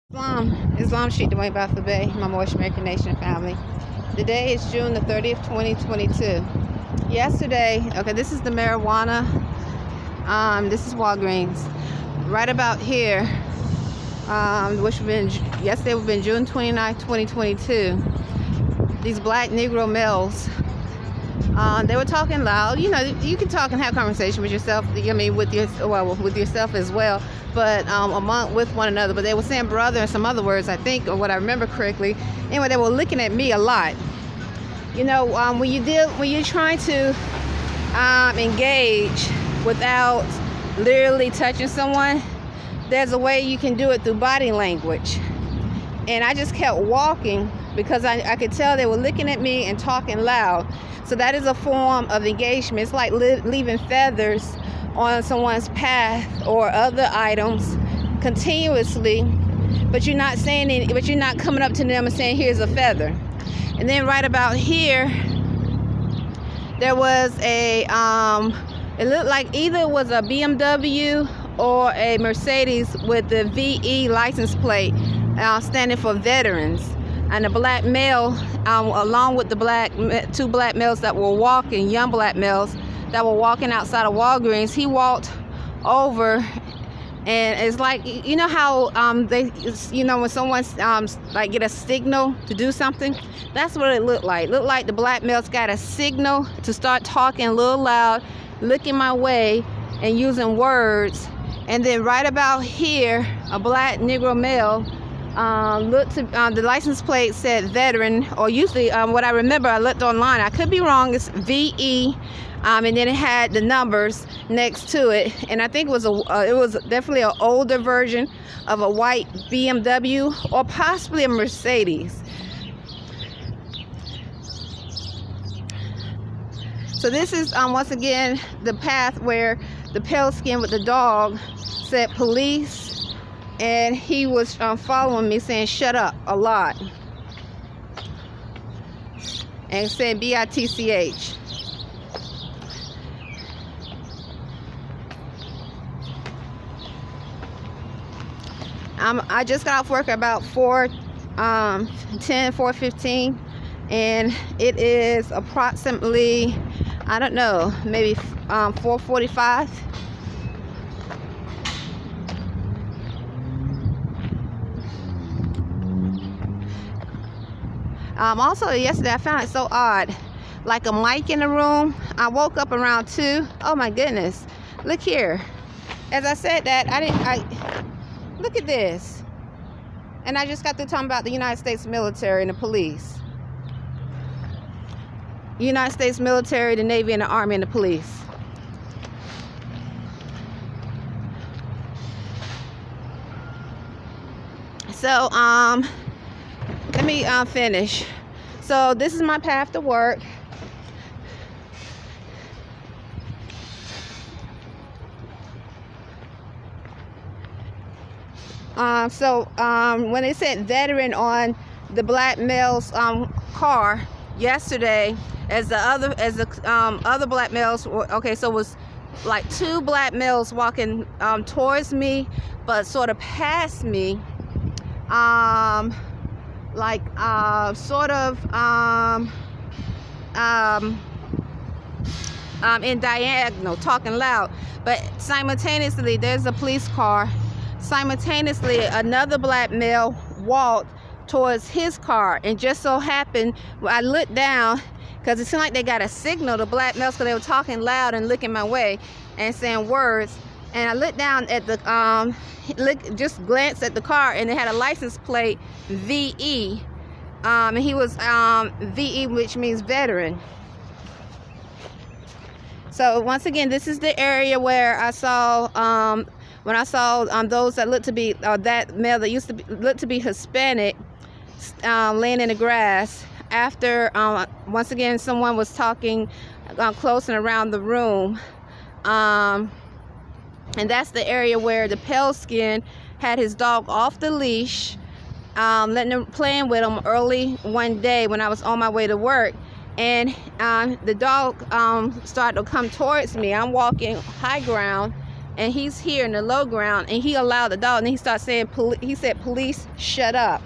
Islam Sheikh Dwayne Bey, my Moorish American Nation family. Today is June the 30th, 2022. Yesterday, this is the marijuana. This is Walgreens. Right about here, which yesterday would have been June 29th, 2022. These black Negro males, they were talking loud. You know, you can talk and have conversation with yourself. I mean, with yourself as well, but with one another. But they were saying brother and some other words, I think, or what I remember correctly. Anyway, they were looking at me a lot. You know, when you're trying to engage without literally touching someone, there's a way you can do it through body language. And I just kept walking because I could tell they were looking at me and talking loud. So that is a form of engagement. It's like leaving feathers on someone's path or other items continuously, but you're not saying anything, but you're not coming up to them and saying, here's a feather. And then right about here, there was a, it looked like either it was a BMW or a Mercedes with the VE license plate standing for veterans. And a black male, along with the two black males that were walking, young black males that were walking outside of Walgreens, he walked over, and it's like, you know how when someone's like get a signal to do something, that's what it looked like. It looked like the black males got a signal to start talking a little loud, looking my way and using words. And then right about here, a black Negro male looked to the license plate said veteran, or usually what I remember, I looked online, I could be wrong, it's VE, and then it had the numbers next to it, and I think it was definitely an older version of a white BMW or possibly a Mercedes. So this is once again the path where the pale skin with the dog said police, and he was following me saying shut up a lot and saying BITCH. I just got off work about 4:15, and it is approximately, I don't know, maybe 4:45. Also yesterday I found it so odd, like a mic in the room. I woke up around 2. Oh my goodness, look here. As I said that, look at this. And I just got through talking about the United States military and the police. United States military, the Navy, and the Army, and the police. So let me finish. So this is my path to work. When they said veteran on the black male's car yesterday, as the other black males were, so it was like 2 black males walking towards me, but sort of past me, in diagonal, talking loud. But simultaneously, there's a police car. Simultaneously, another black male walked towards his car, and just so happened, I looked down because it seemed like they got a signal, the black males, because they were talking loud and looking my way and saying words. And I looked down at the just glanced at the car, and it had a license plate VE, and he was VE, which means veteran. So once again, this is the area where I saw when I saw those that looked to be that male that used to look to be Hispanic laying in the grass. After once again someone was talking close and around the room. And that's the area where the pale skin had his dog off the leash, playing with him early one day when I was on my way to work. And the dog started to come towards me. I'm walking high ground, and he's here in the low ground, and he allowed the dog, and he started saying, he said, "Police, shut up."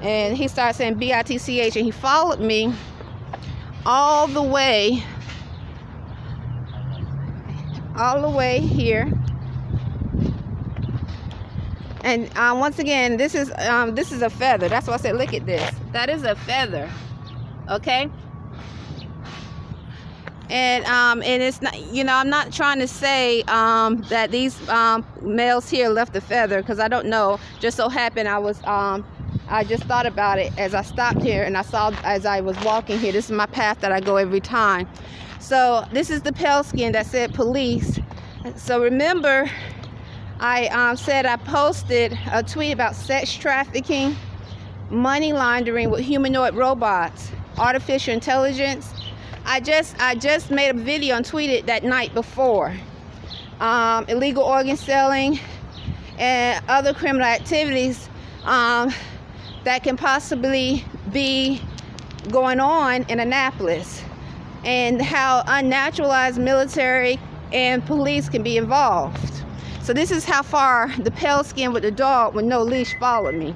And he started saying bitch, and he followed me all the way here. And once again, this is a feather. That's why I said, look at this. That is a feather, okay? And it's not, I'm not trying to say that these males here left the feather, because I don't know. Just so happened I just thought about it as I stopped here, and I saw as I was walking here. This is my path that I go every time. So this is the pale skin that said police. So remember, I said I posted a tweet about sex trafficking, money laundering with humanoid robots, artificial intelligence. I just made a video and tweeted that night before. Illegal organ selling and other criminal activities that can possibly be going on in Annapolis, and how unnaturalized military and police can be involved. So this is how far the pale skin with the dog with no leash followed me.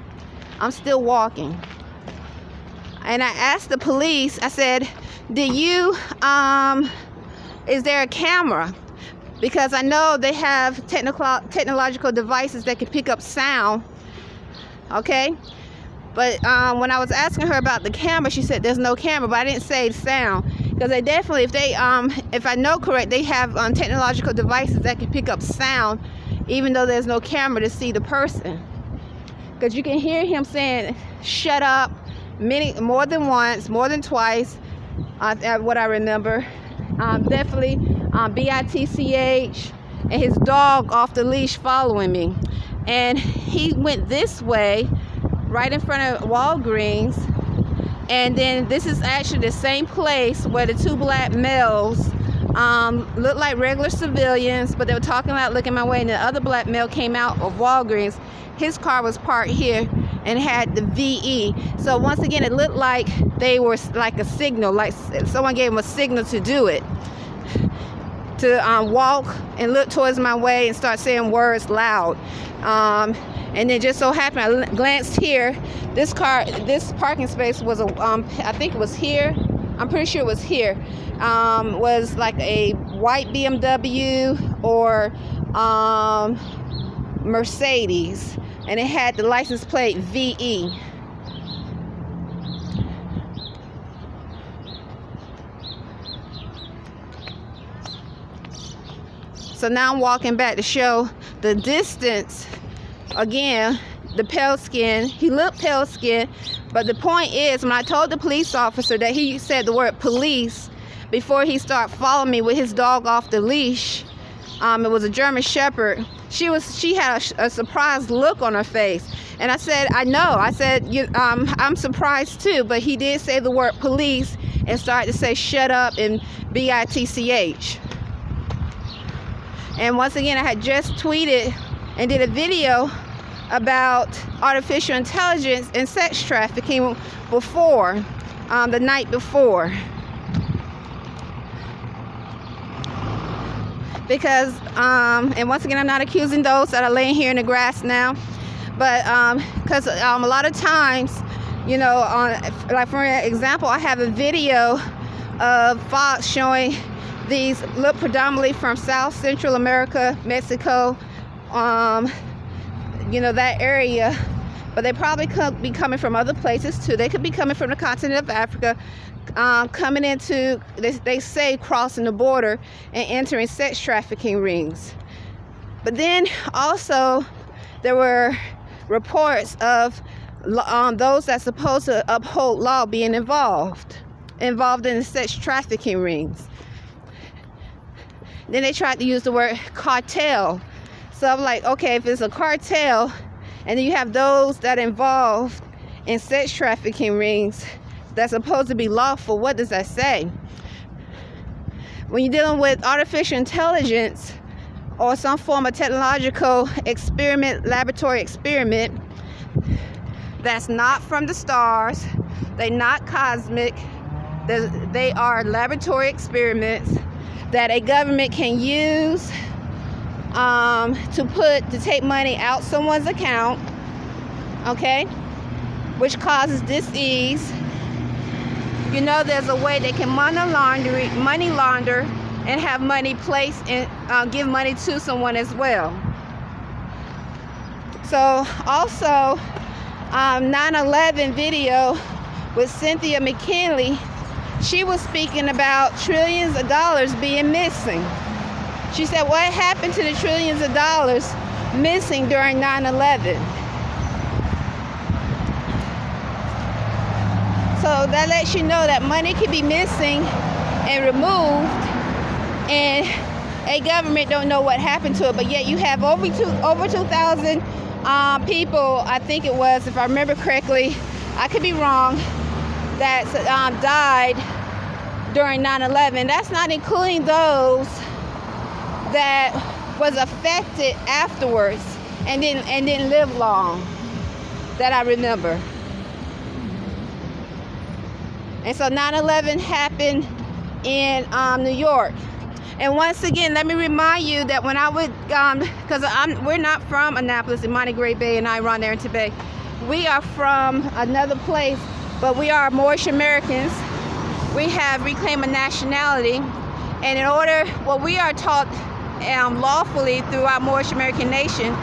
I'm still walking. And I asked the police, I said, is there a camera? Because I know they have technological devices that can pick up sound, okay? But when I was asking her about the camera, she said there's no camera, but I didn't say sound. Because they definitely, if I know correct, they have technological devices that can pick up sound, even though there's no camera to see the person. Because you can hear him saying, "Shut up," more than once, more than twice, what I remember. Definitely bitch, and his dog off the leash following me. And he went this way, right in front of Walgreens. And then this is actually the same place where the two black males looked like regular civilians, but they were talking loud, looking my way, and the other black male came out of Walgreens. His car was parked here and had the VE. So once again, it looked like they were like a signal, like someone gave them a signal to do it, to walk and look towards my way and start saying words loud. And then just so happened, I glanced here. This parking space was I think it was here. I'm pretty sure it was here. Was like a white BMW or Mercedes, and it had the license plate VE. So now I'm walking back to show the distance. Again, the pale skin, he looked pale skin, but the point is, when I told the police officer that he said the word police before he started following me with his dog off the leash, it was a German Shepherd. She had a surprised look on her face, and I said, I know. I said, I'm surprised too, but he did say the word police and started to say shut up and bitch. And once again, I had just tweeted and did a video about artificial intelligence and sex trafficking before, the night before. Because, and once again, I'm not accusing those that are laying here in the grass now, but because a lot of times, like for example, I have a video of Fox showing these look predominantly from South Central America, Mexico, that area, but they probably could be coming from other places too. They could be coming from the continent of Africa, coming into, they say, crossing the border and entering sex trafficking rings. But then also there were reports of those that's supposed to uphold law being involved in the sex trafficking rings. Then they tried to use the word cartel. So I'm like, okay, if it's a cartel and then you have those that are involved in sex trafficking rings that's supposed to be lawful, what does that say? When you're dealing with artificial intelligence or some form of technological experiment, laboratory experiment, that's not from the stars, they're not cosmic, they are laboratory experiments that a government can use to take money out someone's account, okay, which causes dis-ease. You know, there's a way they can money launder and have money placed and give money to someone as well. So also 9/11 video with Cynthia McKinley, she was speaking about trillions of dollars being missing. She said, what happened to the trillions of dollars missing during 9/11? So that lets you know that money can be missing and removed, and a government don't know what happened to it. But yet you have over 2,000 people, I think it was, if I remember correctly, I could be wrong, that died during 9/11. That's not including those that was affected afterwards and didn't live long, that I remember. And so 9/11 happened in New York. And once again, let me remind you that when I would, because we're not from Annapolis, Imani-Great-Bay, and I run Arrington-Bey. We are from another place, but we are Moorish Americans. We have reclaimed a nationality, and in order, well, we are taught lawfully through our Moorish American nation,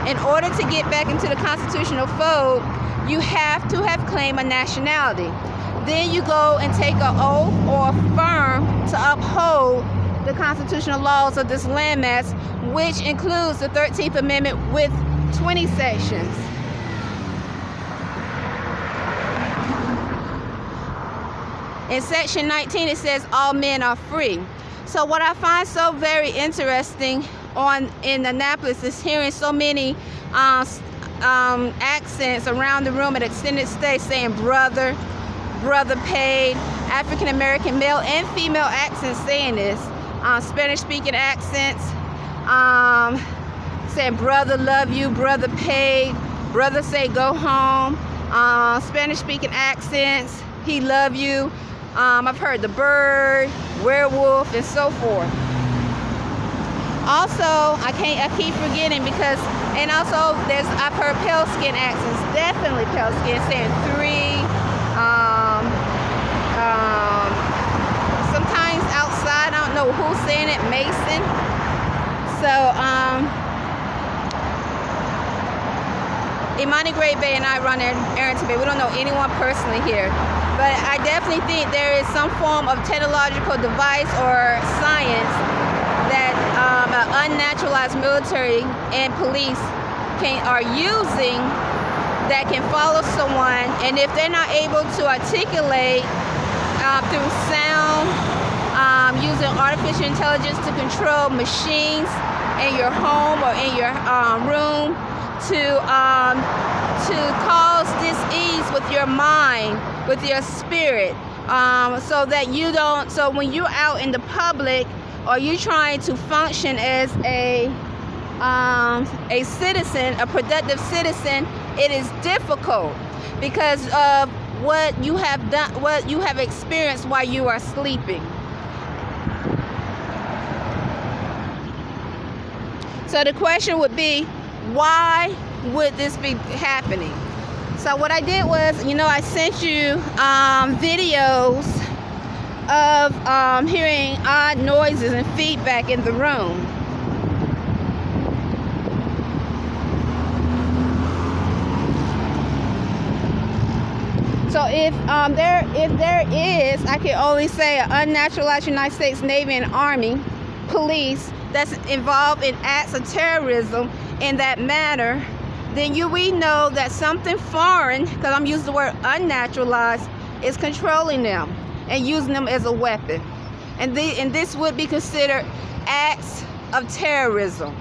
in order to get back into the constitutional fold, you have to have claimed a nationality. Then you go and take an oath or affirm to uphold the constitutional laws of this landmass, which includes the 13th Amendment with 20 sections. In section 19, it says all men are free. So what I find so very interesting in Annapolis is hearing so many accents around the room at extended stay saying brother paid, African American male and female accents saying this, Spanish speaking accents saying brother love you, brother paid, brother say go home, Spanish speaking accents, he love you. I've heard the bird, werewolf, and so forth. Also, I keep forgetting because, and also I've heard pale skin accents, definitely pale skin, saying three. Sometimes outside, I don't know who's saying it, Mason. So, Imani-Great-Bay and I run Arrington-Bey. We don't know anyone personally here. But I definitely think there is some form of technological device or science that unnaturalized military and police are using that can follow someone, and if they're not able to articulate through sound, using artificial intelligence to control machines in your home or in your room to cause dis-ease with your mind, with your spirit, so that you don't, so when you're out in the public or you're trying to function as a citizen, a productive citizen, it is difficult because of what you have done, what you have experienced while you are sleeping. So the question would be, why would this be happening? So what I did was, I sent you videos of hearing odd noises and feedback in the room. So if there is, I can only say an unnaturalized United States Navy and Army, police that's involved in acts of terrorism in that manner, then we know that something foreign, because I'm using the word unnaturalized, is controlling them and using them as a weapon. And this would be considered acts of terrorism.